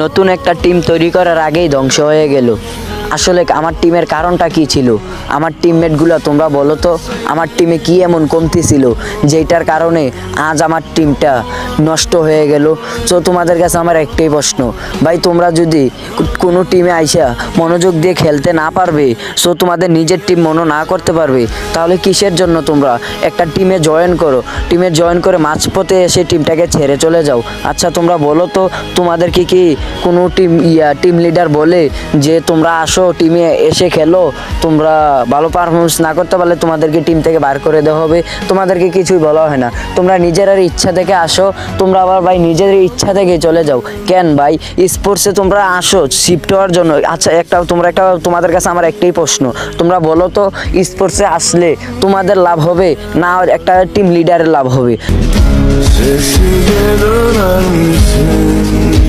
নতুন একটা টিম তৈরি করার আগেই ধ্বংস হয়ে গেল। আসলে আমার টিমের কারণটা কি ছিল? আমার টিমমেটগুলো তোমরা বলো তো, আমার টিমে কি এমন কমতি ছিল যেটার কারণে আজ আমার টিমটা নষ্ট হয়ে গেল? তো তোমাদের কাছে আমার একটাই প্রশ্ন, ভাই তোমরা যদি কোনো টিমে আইসা মনোযোগ দিয়ে খেলতে না পারবে, সো তোমাদের নিজের টিম মনে না করতে পারবে, তাহলে কিসের জন্য তোমরা একটা টিমে জয়েন করো? টিমে জয়েন করে মাঝপথে এসে টিমটাকে ছেড়ে চলে যাও। আচ্ছা তোমরা বলো তো, তোমাদেরকে কি কোনো টিম লিডার বলে যে তোমরা আসো টিমে এসে খেলো, তোমরা ভালো পারফরমেন্স না করতে পারলে তোমাদেরকে টিম থেকে বার করে দেওয়া হবে? তোমাদেরকে কিছুই বলা হয় না, তোমরা নিজেদের ইচ্ছা থেকে আসো, তোমরা আবার ভাই নিজেদের ইচ্ছা থেকে চলে যাও। কেন ভাই স্পোর্টসে তোমরা আসো শিফট হওয়ার জন্য? আচ্ছা তোমাদের কাছে আমার একটাই প্রশ্ন, তোমরা বলো তো স্পোর্টসে আসলে তোমাদের লাভ হবে না একটা টিম লিডারের লাভ হবে? Sesi gelen misin?